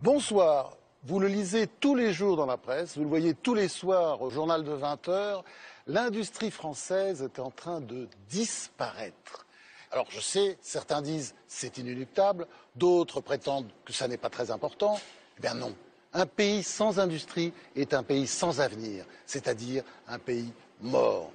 Bonsoir. Vous le lisez tous les jours dans la presse, vous le voyez tous les soirs au journal de 20 h. L'industrie française est en train de disparaître. Alors je sais, certains disent c'est inéluctable, d'autres prétendent que ça n'est pas très important. Eh bien non. Un pays sans industrie est un pays sans avenir, c'est-à-dire un pays mort.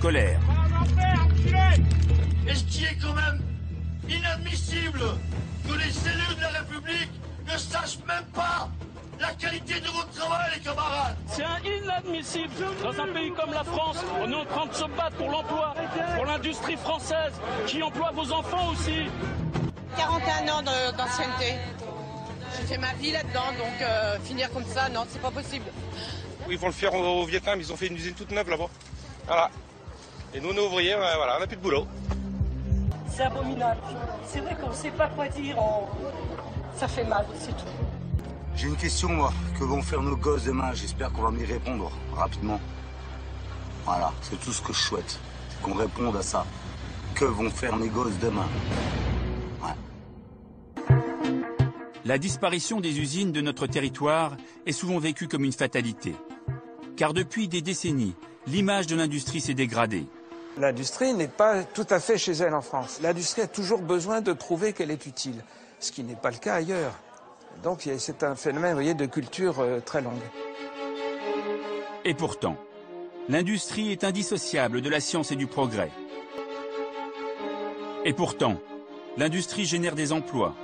Colère. Et ce qui est quand même inadmissible que les élus de la République ne sachent même pas la qualité de votre travail, les camarades. C'est inadmissible. Dans un pays comme la France, on est en train de se battre pour l'emploi, pour l'industrie française, qui emploie vos enfants aussi. 41 ans d'ancienneté. J'ai fait ma vie là-dedans, donc finir comme ça, non, c'est pas possible. Ils vont le faire au Vietnam, ils ont fait une usine toute neuve là-bas. Voilà. Et nous, on est ouvriers, voilà, on n'a plus de boulot. C'est abominable. C'est vrai qu'on ne sait pas quoi dire. Ça fait mal, c'est tout. J'ai une question, moi. Que vont faire nos gosses demain? J'espère qu'on va m'y répondre rapidement. Voilà, c'est tout ce que je souhaite. C'est qu'on réponde à ça. Que vont faire mes gosses demain? Ouais. La disparition des usines de notre territoire est souvent vécue comme une fatalité. Car depuis des décennies, l'image de l'industrie s'est dégradée. L'industrie n'est pas tout à fait chez elle en France. L'industrie a toujours besoin de prouver qu'elle est utile, ce qui n'est pas le cas ailleurs. Donc c'est un phénomène, vous voyez, de culture très longue. Et pourtant, l'industrie est indissociable de la science et du progrès. Et pourtant, l'industrie génère des emplois.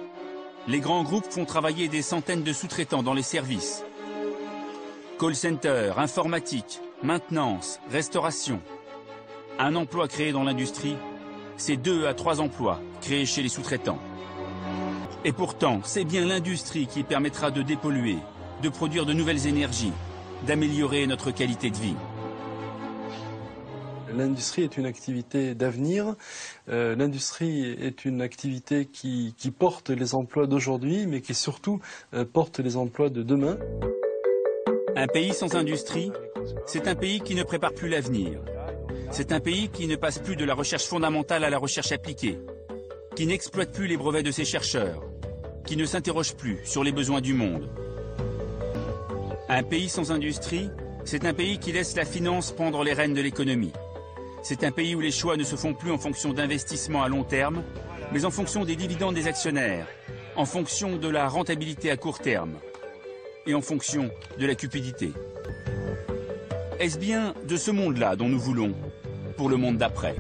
Les grands groupes font travailler des centaines de sous-traitants dans les services. Call center, informatique, maintenance, restauration. Un emploi créé dans l'industrie, c'est 2 à 3 emplois créés chez les sous-traitants. Et pourtant, c'est bien l'industrie qui permettra de dépolluer, de produire de nouvelles énergies, d'améliorer notre qualité de vie. L'industrie est une activité d'avenir. L'industrie est une activité qui porte les emplois d'aujourd'hui, mais qui surtout porte les emplois de demain. Un pays sans industrie, c'est un pays qui ne prépare plus l'avenir. C'est un pays qui ne passe plus de la recherche fondamentale à la recherche appliquée, qui n'exploite plus les brevets de ses chercheurs, qui ne s'interroge plus sur les besoins du monde. Un pays sans industrie, c'est un pays qui laisse la finance prendre les rênes de l'économie. C'est un pays où les choix ne se font plus en fonction d'investissements à long terme, mais en fonction des dividendes des actionnaires, en fonction de la rentabilité à court terme et en fonction de la cupidité. Est-ce bien de ce monde-là dont nous voulons pour le monde d'après?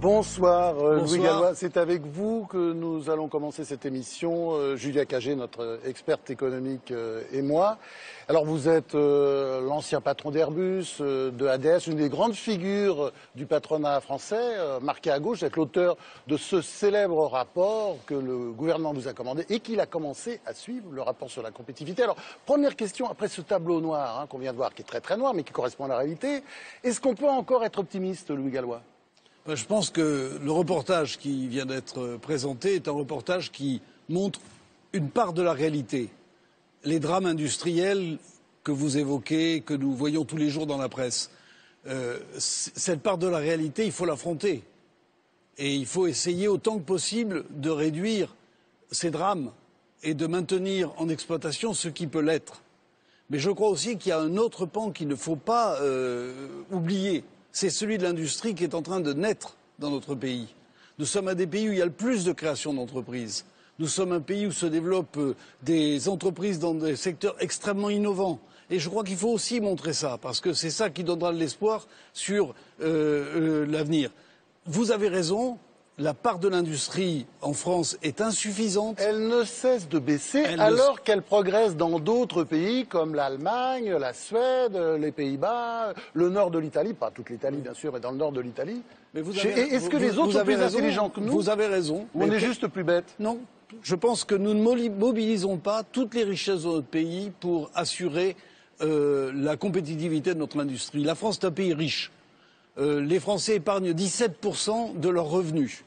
Bonsoir, Louis Gallois, c'est avec vous que nous allons commencer cette émission, Julia Cagé, notre experte économique, et moi. Alors vous êtes l'ancien patron d'Airbus, de ADS, une des grandes figures du patronat français, marqué à gauche, vous êtes l'auteur de ce célèbre rapport que le gouvernement vous a commandé et qu'il a commencé à suivre, le rapport sur la compétitivité. Alors, première question, après ce tableau noir qu'on vient de voir, qui est très très noir, mais qui correspond à la réalité, est-ce qu'on peut encore être optimiste, Louis Gallois ? Je pense que le reportage qui vient d'être présenté est un reportage qui montre une part de la réalité. Les drames industriels que vous évoquez, que nous voyons tous les jours dans la presse, cette part de la réalité, il faut l'affronter. Et il faut essayer autant que possible de réduire ces drames et de maintenir en exploitation ce qui peut l'être. Mais je crois aussi qu'il y a un autre pan qu'il ne faut pas oublier. C'est celui de l'industrie qui est en train de naître dans notre pays. Nous sommes un des pays où il y a le plus de création d'entreprises. Nous sommes un pays où se développent des entreprises dans des secteurs extrêmement innovants. Et je crois qu'il faut aussi montrer ça, parce que c'est ça qui donnera de l'espoir sur l'avenir. Vous avez raison, la part de l'industrie en France est insuffisante. Elle ne cesse de baisser alors qu'elle progresse dans d'autres pays comme l'Allemagne, la Suède, les Pays-Bas, le nord de l'Italie, pas toute l'Italie bien sûr, mais dans le nord de l'Italie. Est-ce que les autres sont plus intelligents que nous? Vous avez raison. Ou on est juste plus bêtes? Non. Je pense que nous ne mobilisons pas toutes les richesses de notre pays pour assurer la compétitivité de notre industrie. La France est un pays riche. Les Français épargnent 17% de leurs revenus.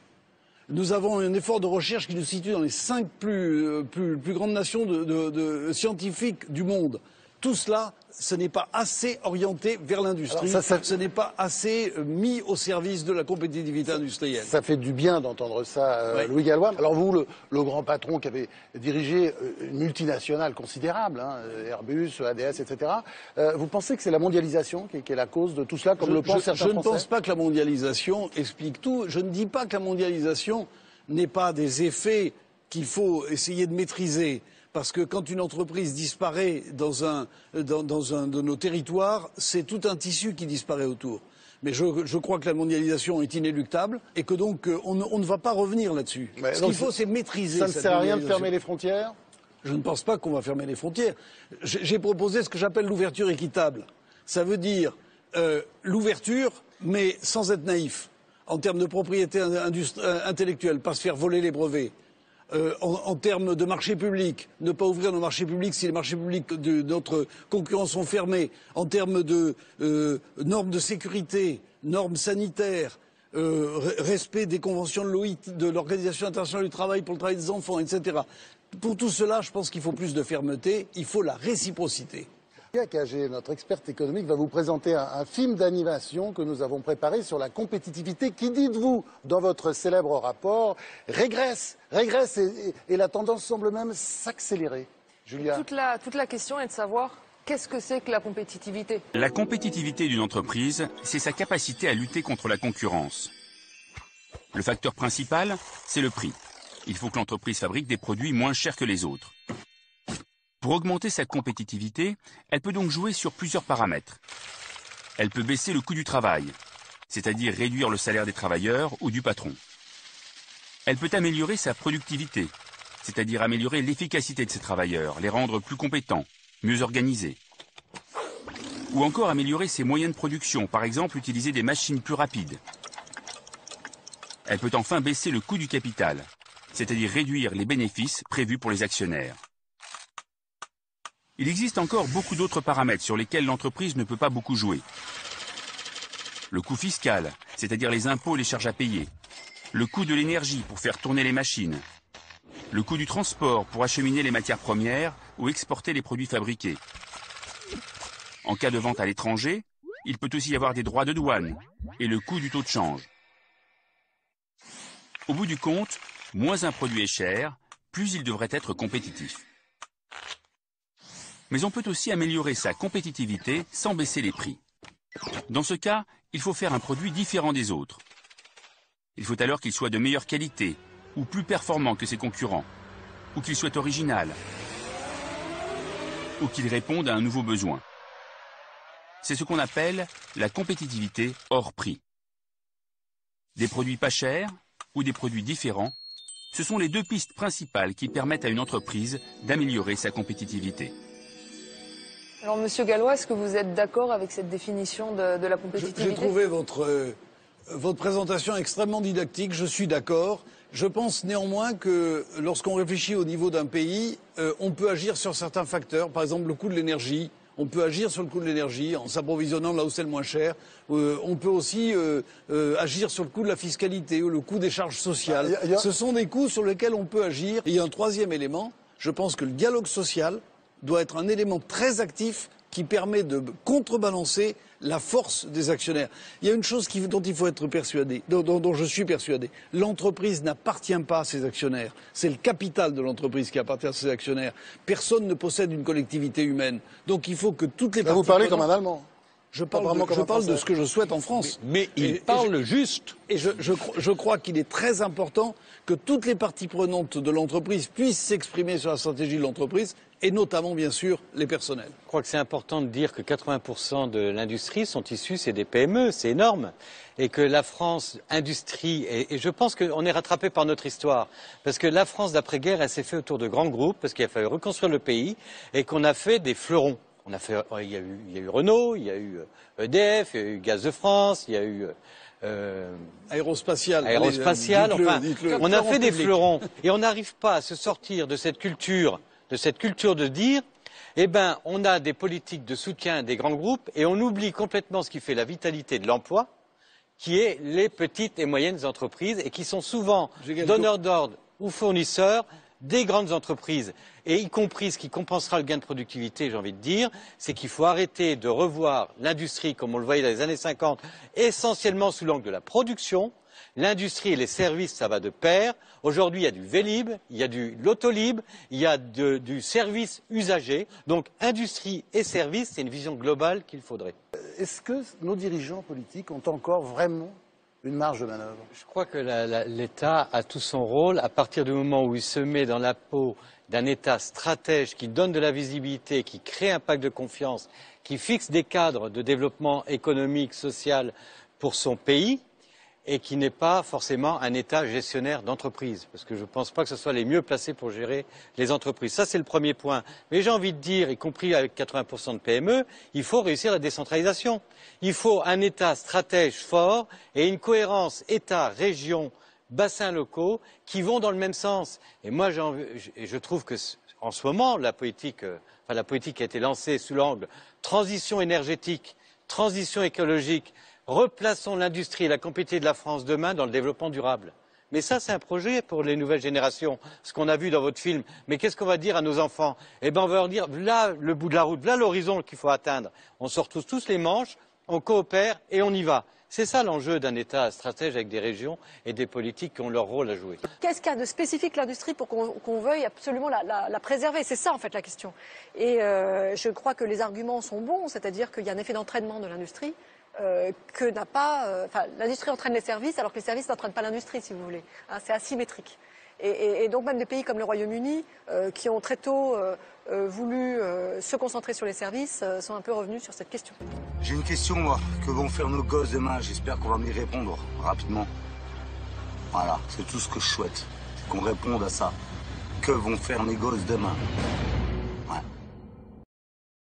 Nous avons un effort de recherche qui nous situe dans les 5 plus grandes nations de scientifiques du monde. tout cela, ce n'est pas assez orienté vers l'industrie, ce n'est pas assez mis au service de la compétitivité industrielle. Ça fait du bien d'entendre ça, Ouais. Louis Gallois. Alors vous, le grand patron qui avait dirigé une multinationale considérable, hein, Airbus, ADS, etc., vous pensez que c'est la mondialisation qui est la cause de tout cela, comme le pensent certains Je ne Français? pense pas que la mondialisation explique tout. Je ne dis pas que la mondialisation n'est pas des effets qu'il faut essayer de maîtriser. Parce que quand une entreprise disparaît dans un de nos territoires, c'est tout un tissu qui disparaît autour. Mais je crois que la mondialisation est inéluctable et que donc on ne va pas revenir là-dessus. Ce qu'il faut, c'est maîtriser. Ça ne cette sert à rien de mondialisation. fermer les frontières? Je ne pense pas qu'on va fermer les frontières. J'ai proposé ce que j'appelle l'ouverture équitable. Ça veut dire l'ouverture, mais sans être naïf, en termes de propriété intellectuelle, pas se faire voler les brevets. En termes de marché public, ne pas ouvrir nos marchés publics si les marchés publics de notre concurrents sont fermés. En termes de normes de sécurité, normes sanitaires, respect des conventions de l'OIT, de l'Organisation internationale du travail pour le travail des enfants, etc. Pour tout cela, je pense qu'il faut plus de fermeté, il faut la réciprocité. Julia Cagé, notre experte économique, va vous présenter un film d'animation que nous avons préparé sur la compétitivité qui, dites-vous, dans votre célèbre rapport, régresse et la tendance semble même s'accélérer. Julia. Toute la question est de savoir qu'est-ce que c'est que la compétitivité. La compétitivité d'une entreprise, c'est sa capacité à lutter contre la concurrence. Le facteur principal, c'est le prix. Il faut que l'entreprise fabrique des produits moins chers que les autres. Pour augmenter sa compétitivité, elle peut donc jouer sur plusieurs paramètres. Elle peut baisser le coût du travail, c'est-à-dire réduire le salaire des travailleurs ou du patron. Elle peut améliorer sa productivité, c'est-à-dire améliorer l'efficacité de ses travailleurs, les rendre plus compétents, mieux organisés. Ou encore améliorer ses moyens de production, par exemple utiliser des machines plus rapides. Elle peut enfin baisser le coût du capital, c'est-à-dire réduire les bénéfices prévus pour les actionnaires. Il existe encore beaucoup d'autres paramètres sur lesquels l'entreprise ne peut pas beaucoup jouer. Le coût fiscal, c'est-à-dire les impôts et les charges à payer. Le coût de l'énergie pour faire tourner les machines. Le coût du transport pour acheminer les matières premières ou exporter les produits fabriqués. En cas de vente à l'étranger, il peut aussi y avoir des droits de douane et le coût du taux de change. Au bout du compte, moins un produit est cher, plus il devrait être compétitif. Mais on peut aussi améliorer sa compétitivité sans baisser les prix. Dans ce cas, il faut faire un produit différent des autres. Il faut alors qu'il soit de meilleure qualité, ou plus performant que ses concurrents, ou qu'il soit original, ou qu'il réponde à un nouveau besoin. C'est ce qu'on appelle la compétitivité hors prix. Des produits pas chers, ou des produits différents, ce sont les deux pistes principales qui permettent à une entreprise d'améliorer sa compétitivité. Alors, Monsieur Gallois, est-ce que vous êtes d'accord avec cette définition de la compétitivité? J'ai trouvé votre présentation extrêmement didactique, je suis d'accord. Je pense néanmoins que lorsqu'on réfléchit au niveau d'un pays, on peut agir sur certains facteurs, par exemple le coût de l'énergie. On peut agir sur le coût de l'énergie en s'approvisionnant là où c'est le moins cher. On peut aussi agir sur le coût de la fiscalité ou le coût des charges sociales. Ce sont des coûts sur lesquels on peut agir. Et il y a un troisième élément, je pense que le dialogue social doit être un élément très actif qui permet de contrebalancer la force des actionnaires. Il y a une chose dont il faut être persuadé, dont je suis persuadé. L'entreprise n'appartient pas à ses actionnaires. C'est le capital de l'entreprise qui appartient à ses actionnaires. Personne ne possède une collectivité humaine. Donc il faut que toutes les parties... Vous parlez comme un Allemand. Je parle de ce que je souhaite en France. Mais il parle juste. Et je crois qu'il est très important que toutes les parties prenantes de l'entreprise puissent s'exprimer sur la stratégie de l'entreprise, et notamment, bien sûr, les personnels. Je crois que c'est important de dire que 80% de l'industrie sont issus, c'est des PME, c'est énorme. Et que la France, industrie, et je pense qu'on est rattrapé par notre histoire. Parce que la France d'après-guerre, elle s'est faite autour de grands groupes, parce qu'il a fallu reconstruire le pays, et qu'on a fait des fleurons. Il y a eu Renault, il y a eu EDF, il y a eu Gaz de France, il y a eu Aérospatial. Enfin, on a fait des fleurons et on n'arrive pas à se sortir de cette culture de dire, eh ben, on a des politiques de soutien des grands groupes et on oublie complètement ce qui fait la vitalité de l'emploi, qui est les petites et moyennes entreprises et qui sont souvent donneurs d'ordre ou fournisseurs des grandes entreprises, et y compris ce qui compensera le gain de productivité, j'ai envie de dire, c'est qu'il faut arrêter de revoir l'industrie comme on le voyait dans les années 50, essentiellement sous l'angle de la production. L'industrie et les services, ça va de pair. Aujourd'hui, il y a du Vélib, il y a du Lotolib, il y a du service usager. Donc, industrie et services, c'est une vision globale qu'il faudrait. Est-ce que nos dirigeants politiques ont encore vraiment une marge de manœuvre? Je crois que l'État a tout son rôle à partir du moment où il se met dans la peau d'un État stratège qui donne de la visibilité, qui crée un pacte de confiance, qui fixe des cadres de développement économique, social pour son pays, et qui n'est pas forcément un État gestionnaire d'entreprise, parce que je ne pense pas que ce soit les mieux placés pour gérer les entreprises. Ça, c'est le premier point. Mais j'ai envie de dire, y compris avec 80% de PME, il faut réussir la décentralisation. Il faut un État stratège fort et une cohérence État, région, bassins locaux qui vont dans le même sens. Et moi, je trouve que en ce moment, la politique qui a été lancée sous l'angle transition énergétique, transition écologique, replaçons l'industrie et la compétitivité de la France demain dans le développement durable. Mais ça, c'est un projet pour les nouvelles générations, ce qu'on a vu dans votre film. Mais qu'est-ce qu'on va dire à nos enfants? Eh bien, on va leur dire, là, le bout de la route, là, l'horizon qu'il faut atteindre. On se retrousse tous les manches, on coopère et on y va. C'est ça l'enjeu d'un État stratège avec des régions et des politiques qui ont leur rôle à jouer. Qu'est-ce qu'il y a de spécifique l'industrie pour qu'on veuille absolument la préserver? C'est ça en fait la question. Et je crois que les arguments sont bons, c'est-à-dire qu'il y a un effet d'entraînement de l'industrie. Que n'a pas. L'industrie entraîne les services, alors que les services n'entraînent pas l'industrie, si vous voulez. Hein, c'est asymétrique. Et donc même des pays comme le Royaume-Uni, qui ont très tôt voulu se concentrer sur les services, sont un peu revenus sur cette question. J'ai une question, moi. Que vont faire nos gosses demain? J'espère qu'on va m'y répondre rapidement. Voilà, c'est tout ce que je souhaite. Qu'on réponde à ça. Que vont faire mes gosses demain?